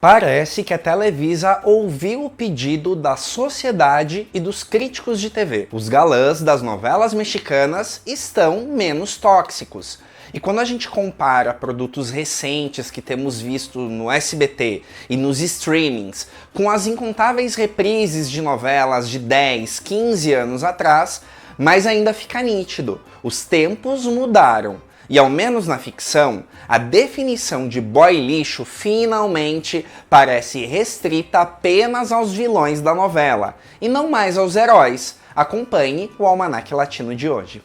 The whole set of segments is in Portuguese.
Parece que a Televisa ouviu o pedido da sociedade e dos críticos de TV. Os galãs das novelas mexicanas estão menos tóxicos. E quando a gente compara produtos recentes que temos visto no SBT e nos streamings com as incontáveis reprises de novelas de 10, 15 anos atrás, mas ainda fica nítido. Os tempos mudaram. E ao menos na ficção, a definição de boy lixo finalmente parece restrita apenas aos vilões da novela, e não mais aos heróis. Acompanhe o Almanaque Latino de hoje.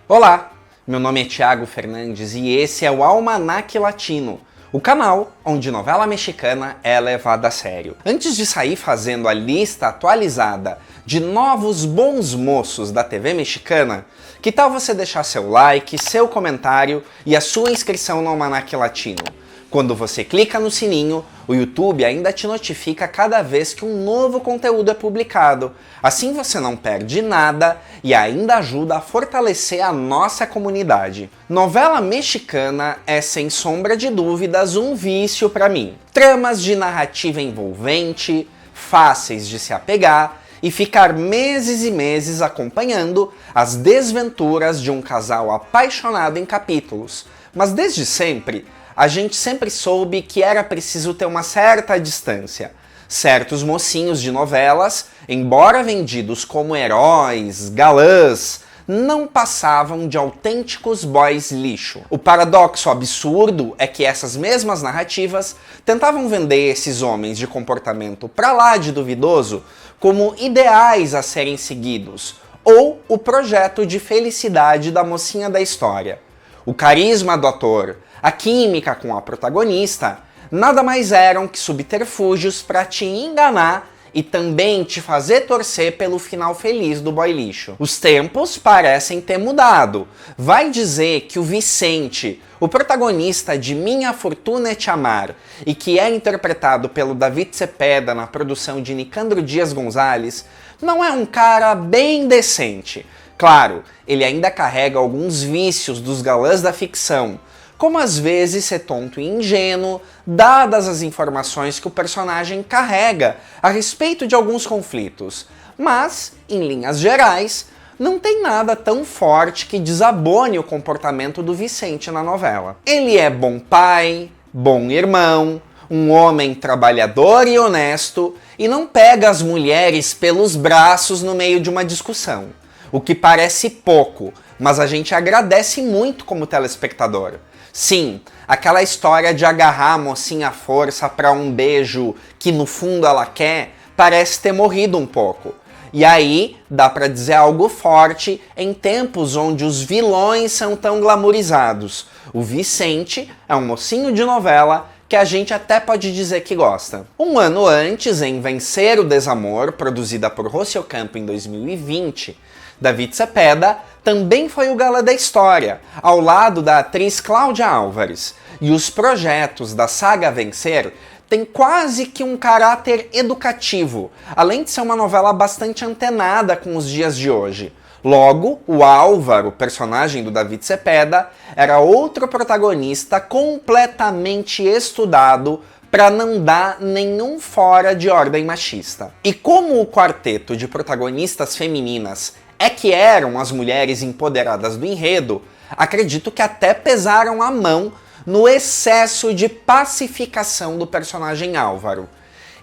Olá, meu nome é Thiago Fernandes e esse é o Almanaque Latino, o canal onde novela mexicana é levada a sério. Antes de sair fazendo a lista atualizada de novos bons moços da TV mexicana, que tal você deixar seu like, seu comentário e a sua inscrição no Almanaque Latino? Quando você clica no sininho, o YouTube ainda te notifica cada vez que um novo conteúdo é publicado. Assim você não perde nada e ainda ajuda a fortalecer a nossa comunidade. Novela mexicana é, sem sombra de dúvidas, um vício para mim. Tramas de narrativa envolvente, fáceis de se apegar e ficar meses e meses acompanhando as desventuras de um casal apaixonado em capítulos. Mas desde sempre, a gente sempre soube que era preciso ter uma certa distância. Certos mocinhos de novelas, embora vendidos como heróis, galãs, não passavam de autênticos boys lixo. O paradoxo absurdo é que essas mesmas narrativas tentavam vender esses homens de comportamento pra lá de duvidoso como ideais a serem seguidos, ou o projeto de felicidade da mocinha da história. O carisma do ator, a química com a protagonista, nada mais eram que subterfúgios para te enganar e também te fazer torcer pelo final feliz do boy lixo. Os tempos parecem ter mudado. Vai dizer que o Vicente, o protagonista de Minha Fortuna é Te Amar, e que é interpretado pelo David Cepeda na produção de Nicandro Dias Gonzalez, não é um cara bem decente. Claro, ele ainda carrega alguns vícios dos galãs da ficção, como às vezes ser tonto e ingênuo, dadas as informações que o personagem carrega a respeito de alguns conflitos. Mas, em linhas gerais, não tem nada tão forte que desabone o comportamento do Vicente na novela. Ele é bom pai, bom irmão, um homem trabalhador e honesto, e não pega as mulheres pelos braços no meio de uma discussão. O que parece pouco, mas a gente agradece muito como telespectador. Sim, aquela história de agarrar a mocinha à força para um beijo que no fundo ela quer, parece ter morrido um pouco. E aí, dá para dizer algo forte em tempos onde os vilões são tão glamorizados. O Vicente é um mocinho de novela que a gente até pode dizer que gosta. Um ano antes, em Vencer o Desamor, produzida por Rossio Ocampo em 2020, David Cepeda também foi o galã da história, ao lado da atriz Cláudia Álvares. E os projetos da saga Vencer têm quase que um caráter educativo, além de ser uma novela bastante antenada com os dias de hoje. Logo, o Álvaro, personagem do David Cepeda, era outro protagonista completamente estudado para não dar nenhum fora de ordem machista. E como o quarteto de protagonistas femininas é que eram as mulheres empoderadas do enredo, acredito que até pesaram a mão no excesso de pacificação do personagem Álvaro.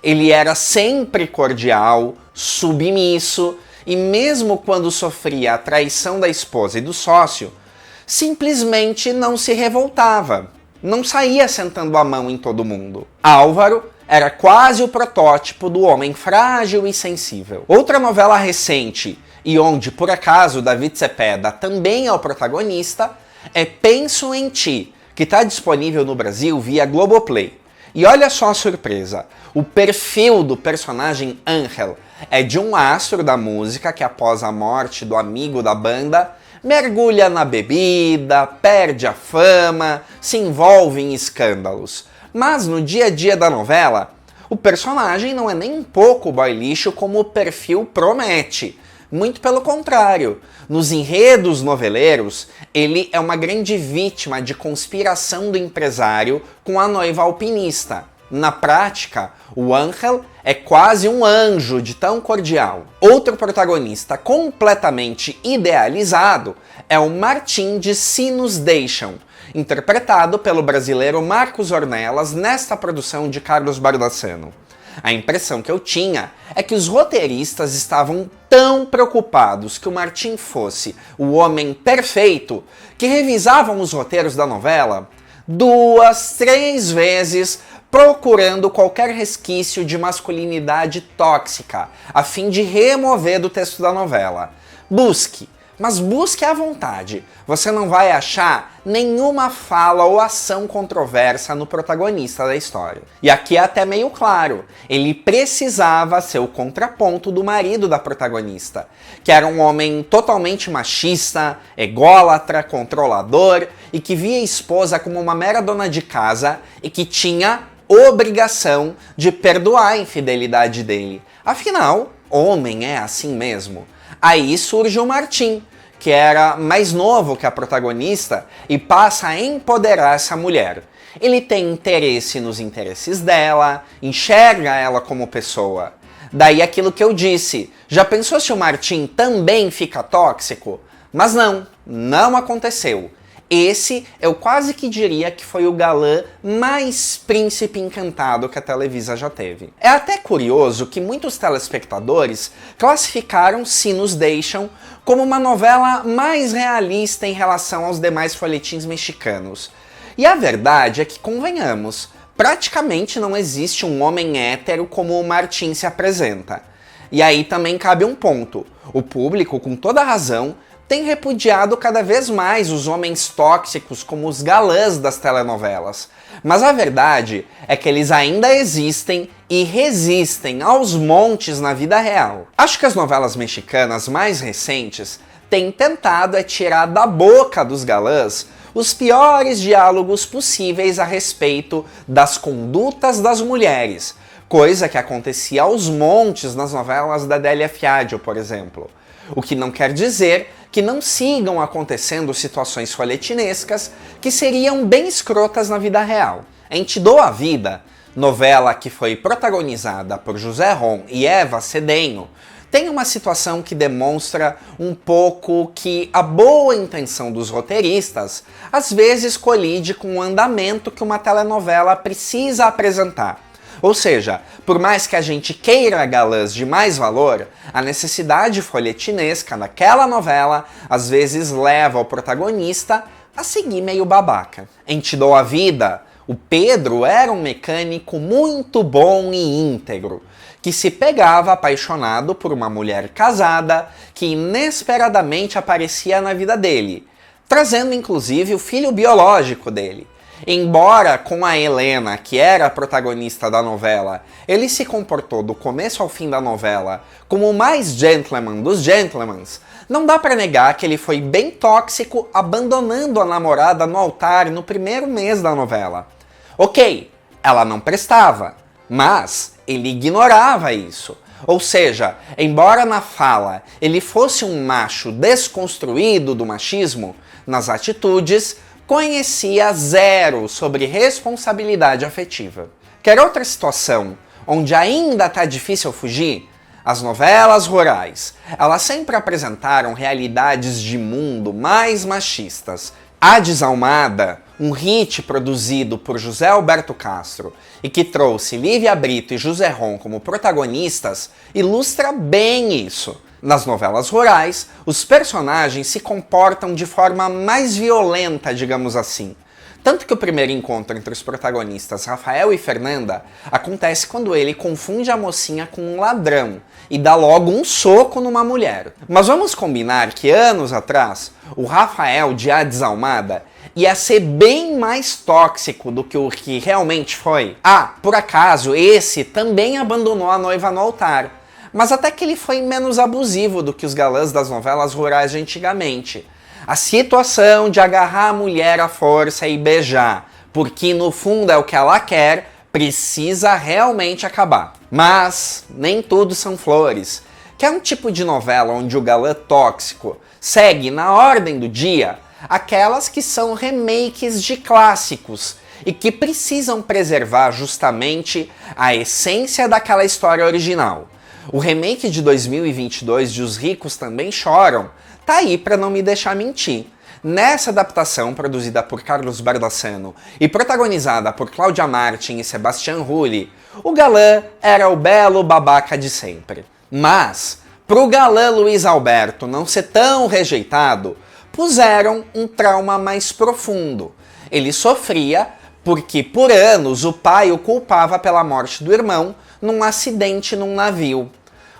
Ele era sempre cordial, submisso, e mesmo quando sofria a traição da esposa e do sócio, simplesmente não se revoltava, não saía sentando a mão em todo mundo. Álvaro era quase o protótipo do homem frágil e sensível. Outra novela recente, e onde, por acaso, David Cepeda também é o protagonista, é Penso em Ti, que está disponível no Brasil via Globoplay. E olha só a surpresa, o perfil do personagem Ángel é de um astro da música que, após a morte do amigo da banda, mergulha na bebida, perde a fama, se envolve em escândalos. Mas no dia a dia da novela, o personagem não é nem um pouco boy lixo como o perfil promete. Muito pelo contrário. Nos enredos noveleiros, ele é uma grande vítima de conspiração do empresário com a noiva alpinista. Na prática, o Ángel é quase um anjo de tão cordial. Outro protagonista completamente idealizado é o Martim de Se Nos Deixam, interpretado pelo brasileiro Marcos Ornelas nesta produção de Carlos Bardassano. A impressão que eu tinha é que os roteiristas estavam tão preocupados que o Martim fosse o homem perfeito que revisavam os roteiros da novela 2, 3 vezes, procurando qualquer resquício de masculinidade tóxica, a fim de remover do texto da novela. Busque, mas busque à vontade. Você não vai achar nenhuma fala ou ação controversa no protagonista da história. E aqui é até meio claro, ele precisava ser o contraponto do marido da protagonista, que era um homem totalmente machista, ególatra, controlador e que via a esposa como uma mera dona de casa e que tinha obrigação de perdoar a infidelidade dele. Afinal, homem é assim mesmo. Aí surge o Martim, que era mais novo que a protagonista e passa a empoderar essa mulher. Ele tem interesse nos interesses dela, enxerga ela como pessoa. Daí aquilo que eu disse, já pensou se o Martim também fica tóxico? Mas não aconteceu. Esse eu quase que diria que foi o galã mais príncipe encantado que a Televisa já teve. É até curioso que muitos telespectadores classificaram Se Nos Deixam como uma novela mais realista em relação aos demais folhetins mexicanos. E a verdade é que, convenhamos, praticamente não existe um homem hétero como o Martim se apresenta. E aí também cabe um ponto. O público, com toda razão, tem repudiado cada vez mais os homens tóxicos como os galãs das telenovelas. Mas a verdade é que eles ainda existem e resistem aos montes na vida real. Acho que as novelas mexicanas mais recentes têm tentado tirar da boca dos galãs os piores diálogos possíveis a respeito das condutas das mulheres, coisa que acontecia aos montes nas novelas da Délia Fiadio, por exemplo. O que não quer dizer que não sigam acontecendo situações folhetinescas que seriam bem escrotas na vida real. Em Te Dou a Vida, novela que foi protagonizada por José Ron e Eva Cedenho, tem uma situação que demonstra um pouco que a boa intenção dos roteiristas às vezes colide com o andamento que uma telenovela precisa apresentar. Ou seja, por mais que a gente queira galãs de mais valor, a necessidade folhetinesca daquela novela às vezes leva o protagonista a seguir meio babaca. Em Te Dou a Vida, o Pedro era um mecânico muito bom e íntegro, que se pegava apaixonado por uma mulher casada que inesperadamente aparecia na vida dele, trazendo inclusive o filho biológico dele. Embora com a Helena, que era a protagonista da novela, ele se comportou do começo ao fim da novela como o mais gentleman dos gentlemans, não dá pra negar que ele foi bem tóxico abandonando a namorada no altar no primeiro mês da novela. Ok, ela não prestava, mas ele ignorava isso. Ou seja, embora na fala ele fosse um macho desconstruído do machismo, nas atitudes conhecia zero sobre responsabilidade afetiva. Quer outra situação onde ainda tá difícil fugir? As novelas rurais. Elas sempre apresentaram realidades de mundo mais machistas. A Desalmada, um hit produzido por José Alberto Castro e que trouxe Lívia Brito e José Ron como protagonistas, ilustra bem isso. Nas novelas rurais, os personagens se comportam de forma mais violenta, digamos assim. Tanto que o primeiro encontro entre os protagonistas Rafael e Fernanda acontece quando ele confunde a mocinha com um ladrão e dá logo um soco numa mulher. Mas vamos combinar que anos atrás, o Rafael de A Desalmada ia ser bem mais tóxico do que o que realmente foi. Ah, por acaso, esse também abandonou a noiva no altar. Mas até que ele foi menos abusivo do que os galãs das novelas rurais de antigamente. A situação de agarrar a mulher à força e beijar, porque no fundo é o que ela quer, precisa realmente acabar. Mas nem tudo são flores. Quer um tipo de novela onde o galã tóxico segue na ordem do dia? Aquelas que são remakes de clássicos e que precisam preservar justamente a essência daquela história original. O remake de 2022 de Os Ricos Também Choram tá aí pra não me deixar mentir. Nessa adaptação, produzida por Carlos Bardassano e protagonizada por Cláudia Martin e Sebastián Rulli, o galã era o belo babaca de sempre. Mas, pro galã Luiz Alberto não ser tão rejeitado, puseram um trauma mais profundo. Ele sofria porque, por anos, o pai o culpava pela morte do irmão num acidente num navio.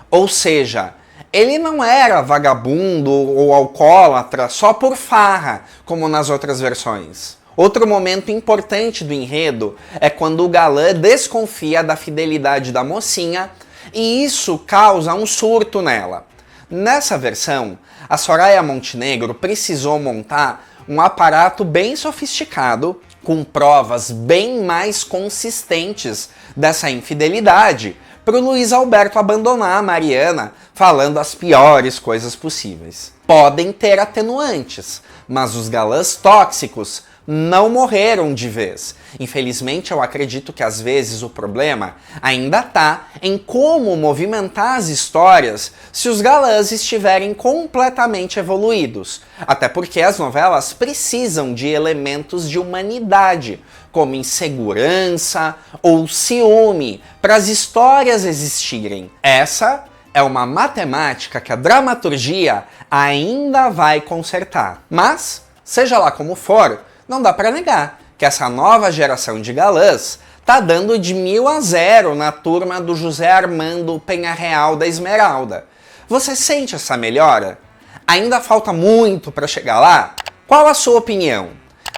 Ou seja, ele não era vagabundo ou alcoólatra só por farra, como nas outras versões. Outro momento importante do enredo é quando o galã desconfia da fidelidade da mocinha e isso causa um surto nela. Nessa versão, a Soraya Montenegro precisou montar um aparato bem sofisticado, com provas bem mais consistentes dessa infidelidade, para o Luiz Alberto abandonar a Mariana falando as piores coisas possíveis. Podem ter atenuantes, mas os galãs tóxicos não morreram de vez. Infelizmente, eu acredito que às vezes o problema ainda tá em como movimentar as histórias se os galãs estiverem completamente evoluídos. Até porque as novelas precisam de elementos de humanidade, como insegurança ou ciúme, para as histórias existirem. Essa é uma matemática que a dramaturgia ainda vai consertar. Mas, seja lá como for, não dá pra negar que essa nova geração de galãs tá dando de 1000-0 na turma do José Armando Penharreal da Esmeralda. Você sente essa melhora? Ainda falta muito para chegar lá? Qual a sua opinião?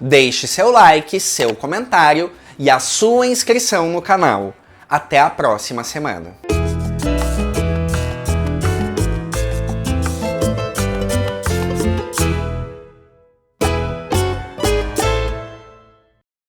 Deixe seu like, seu comentário e a sua inscrição no canal. Até a próxima semana.